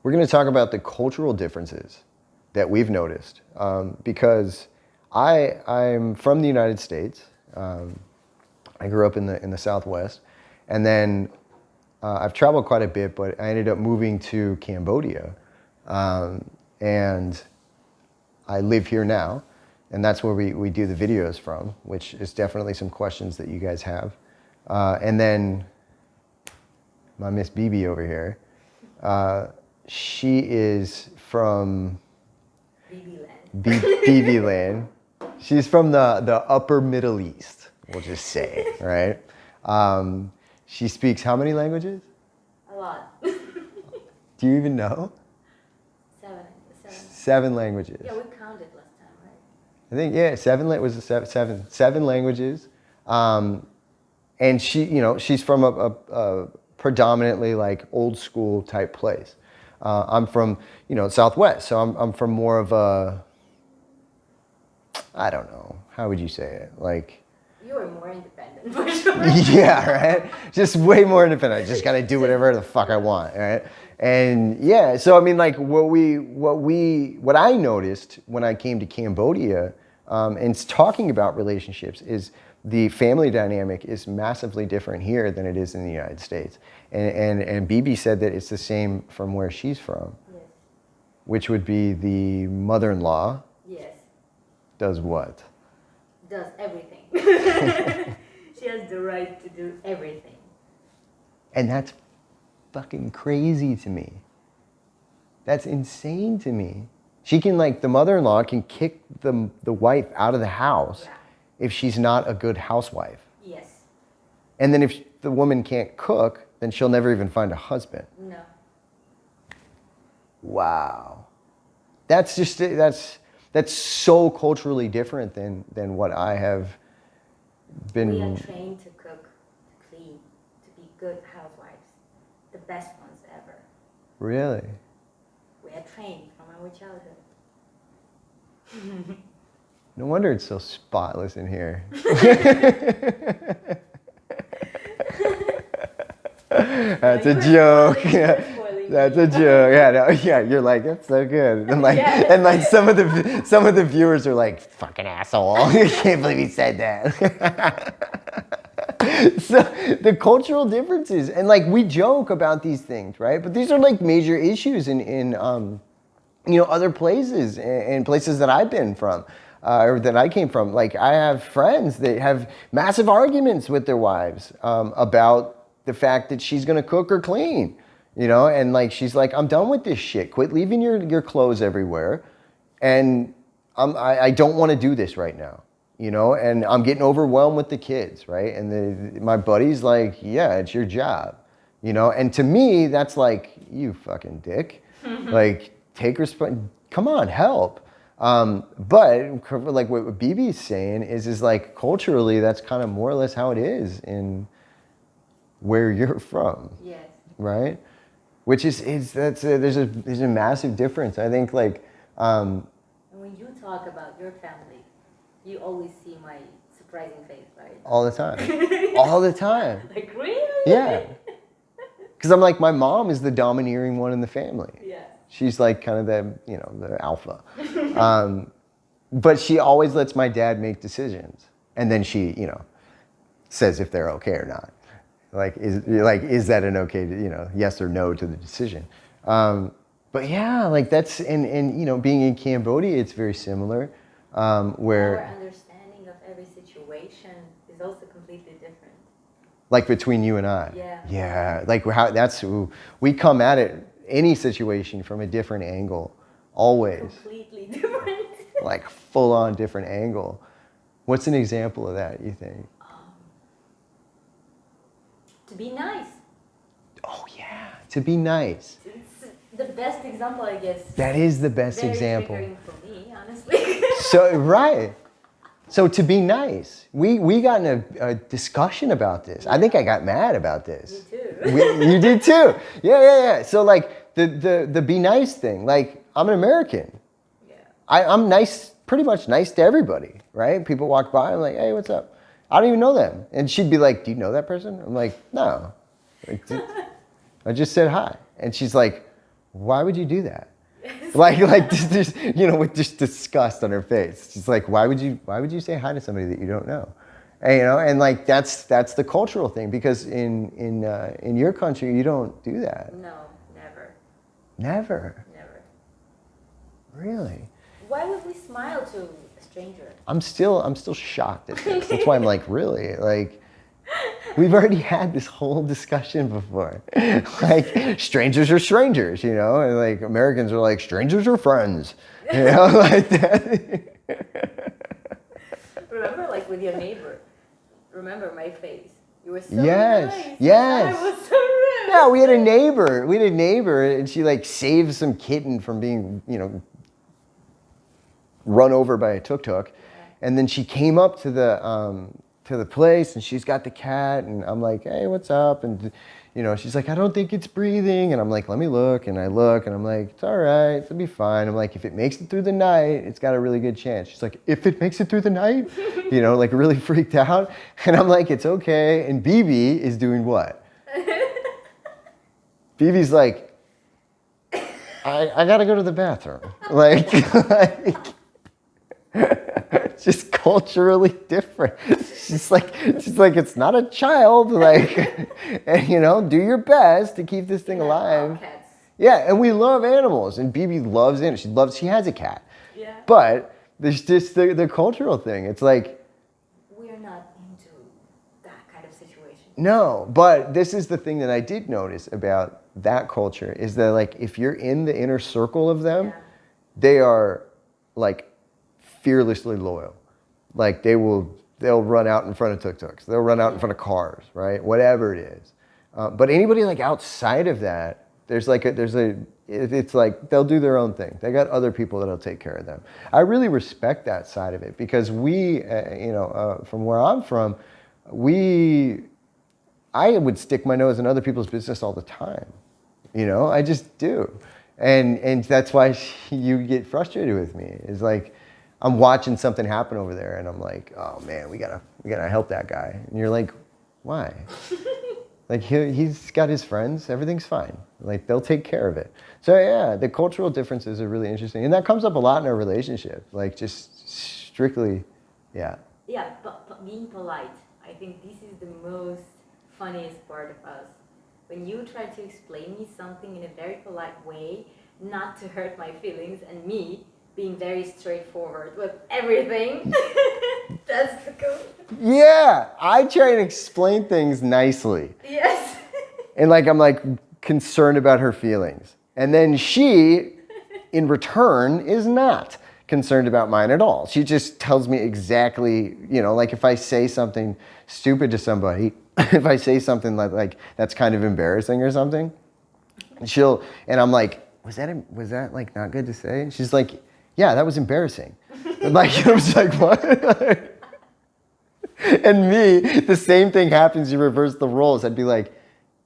We're going to talk about the cultural differences that we've noticed because I'm from the United States. I grew up in the Southwest, and then I've traveled quite a bit, but I ended up moving to Cambodia, and I live here now, and that's where we do the videos from, which is definitely some questions that you guys have. And then my Miss BB over here, she is from BB land. She's from the upper Middle East, we'll just say, right? She speaks how many languages? A lot. Do you even know? Seven. 7 languages. Yeah, we counted last time, right? I think, yeah, seven languages. And she's from a predominantly like old school type place. I'm from, Southwest, so I'm from more of a, I don't know, how would you say it? Like, you were more independent for sure. yeah, right? Just way more independent. I just gotta do whatever the fuck I want, right? And yeah, so I mean, like what I noticed when I came to Cambodia, and talking about relationships is the family dynamic is massively different here than it is in the United States. And Bibi said that it's the same from where she's from. Yes. Which would be the mother-in-law. Yes. Does what? Does everything. She has the right to do everything. And that's fucking crazy to me. That's insane to me. She can, like, the mother-in-law can kick the wife out of the house if she's not a good housewife. Yes. And then if the woman can't cook, then she'll never even find a husband. No. Wow. That's so culturally different than what I have been. We are trained to cook, to clean, to be good housewives. The best ones ever. Really? We are trained from our childhood. No wonder it's so spotless in here. That's a joke. Yeah. That's a joke. Yeah, no, yeah. You're like, that's so good, and like some of the viewers are like, fucking asshole. I can't believe he said that. So the cultural differences, and like we joke about these things, right? But these are like major issues in other places and places that I've been from. Or that I came from. Like, I have friends that have massive arguments with their wives about the fact that she's gonna cook or clean, and like she's like, I'm done with this shit. Quit leaving your clothes everywhere, and I don't want to do this right now, and I'm getting overwhelmed with the kids, right? And my buddy's like, yeah, it's your job, and to me that's like, you fucking dick, like take come on, help. But like what Bibi's saying is like culturally that's kind of more or less how it is in where you're from. Yes. Right? Which there's a massive difference. I think like and when you talk about your family, you always see my surprising face, right? All the time. All the time. Like, really? Yeah. Because I'm like, my mom is the domineering one in the family. Yeah. She's like kind of the alpha. But she always lets my dad make decisions. And then she, says if they're okay or not. Is that an okay, yes or no to the decision? But yeah, like that's, and being in Cambodia, it's very similar. Where our understanding of every situation is also completely different. Like between you and I. Yeah. Yeah, like we come at it, any situation from a different angle, always. Completely different. Like full on different angle. What's an example of that, you think? To be nice. Oh yeah, to be nice. It's the best example, I guess. That is the best example. Very triggering for me, honestly. So, right. So to be nice, we got in a discussion about this. I think I got mad about this. Me too. You did too. Yeah. So like the be nice thing, like I'm an American. Yeah. I'm nice, pretty much nice to everybody, right? People walk by, I'm like, hey, what's up? I don't even know them. And she'd be like, do you know that person? I'm like, no. I just said hi. And she's like, why would you do that? Like just, with just disgust on her face. She's like, why would you say hi to somebody that you don't know? And, and like that's the cultural thing, because in your country you don't do that. No, never. Never. Never. Really? Why would we smile to a stranger? I'm still shocked at this. That's why I'm like, really? Like, we've already had this whole discussion before. Like, strangers are strangers, and like Americans are like, strangers are friends, like that. Remember, like with your neighbor. Remember my face. You were so nice. Yes. I was so rude. Yeah, we had a neighbor, and she like saved some kitten from being, run over by a tuk-tuk. Yeah. And then she came up to the place, and she's got the cat, and I'm like, hey, what's up? And she's like, I don't think it's breathing. And I'm like, let me look. And I look, and I'm like, it's all right, it'll be fine. I'm like, if it makes it through the night, it's got a really good chance. She's like, if it makes it through the night? Like really freaked out. And I'm like, it's okay. And BB is doing what? BB's like, I gotta go to the bathroom. Like just culturally different. She's like, it's not a child, like, and do your best to keep this thing alive. Cats. Yeah, and we love animals, and BB loves animals. She has a cat. Yeah. But there's just the cultural thing. It's like, we're not into that kind of situation. No, but this is the thing that I did notice about that culture, is that like if you're in the inner circle of them, they are like fearlessly loyal. Like they'll run out in front of tuk-tuks. They'll run out in front of cars, right? Whatever it is. But anybody like outside of that, it's like they'll do their own thing. They got other people that'll take care of them. I really respect that side of it, because we, from where I'm from, I would stick my nose in other people's business all the time. I just do. And that's why you get frustrated with me. It's like, I'm watching something happen over there, and I'm like, oh man, we gotta help that guy. And you're like, why? Like he's got his friends, everything's fine. Like they'll take care of it. So yeah, the cultural differences are really interesting, and that comes up a lot in our relationship. Like just strictly, yeah. Yeah, but being polite. I think this is the most funniest part of us. When you try to explain me something in a very polite way, not to hurt my feelings, and me being very straightforward with everything. That's the code. Yeah, I try and explain things nicely. Yes. And like I'm like concerned about her feelings. And then she, in return, is not concerned about mine at all. She just tells me exactly, like if I say something stupid to somebody, if I say something like that's kind of embarrassing or something, and I'm like, was that like not good to say? And she's like, yeah, that was embarrassing. And like, I was like, what? And me, the same thing happens. You reverse the roles. I'd be like,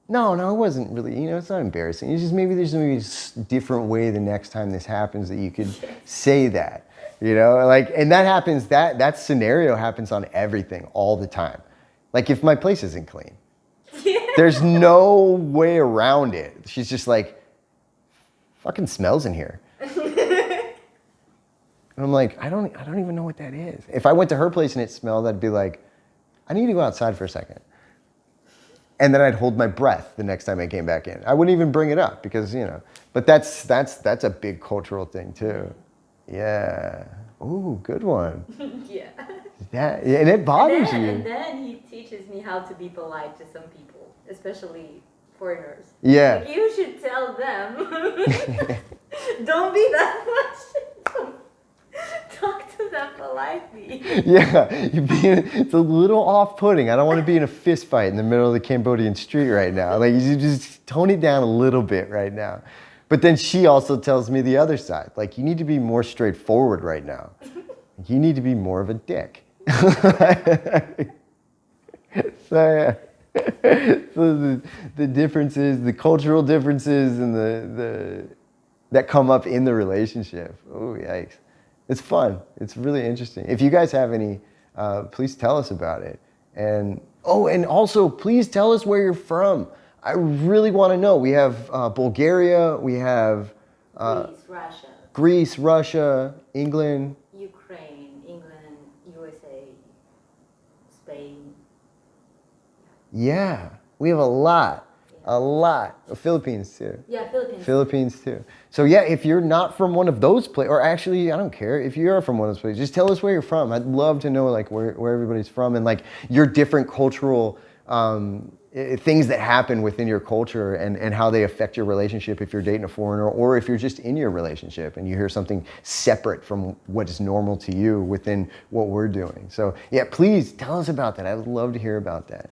no, it wasn't really, it's not embarrassing. It's just there's a different way the next time this happens that you could say that, like, and that happens, that scenario happens on everything all the time. Like if my place isn't clean, there's no way around it. She's just like, fucking smells in here. And I'm like, I don't even know what that is. If I went to her place and it smelled, I'd be like, I need to go outside for a second. And then I'd hold my breath the next time I came back in. I wouldn't even bring it up because, but that's a big cultural thing too. Yeah. Ooh, good one. Yeah. And it bothers you. And then he teaches me how to be polite to some people, especially foreigners. Yeah. Like, you should tell them, don't be that much. Talk to them politely. Yeah, it's a little off-putting. I don't want to be in a fist fight in the middle of the Cambodian street right now. Like, you just tone it down a little bit right now. But then she also tells me the other side. Like, you need to be more straightforward right now. You need to be more of a dick. So, yeah. So the differences, the cultural differences, and that come up in the relationship. Oh, yikes. It's fun. It's really interesting. If you guys have any, please tell us about it. And also, please tell us where you're from. I really want to know. We have Bulgaria, we have Greece, Russia, England, Ukraine, England, USA, Spain. yeah, we have a lot. A lot. Philippines too. Yeah, Philippines too. So yeah, if you're not from one of those places, or actually, I don't care if you are from one of those places, just tell us where you're from. I'd love to know like where everybody's from and like your different cultural things that happen within your culture and how they affect your relationship if you're dating a foreigner or if you're just in your relationship and you hear something separate from what is normal to you within what we're doing. So yeah, please tell us about that. I would love to hear about that.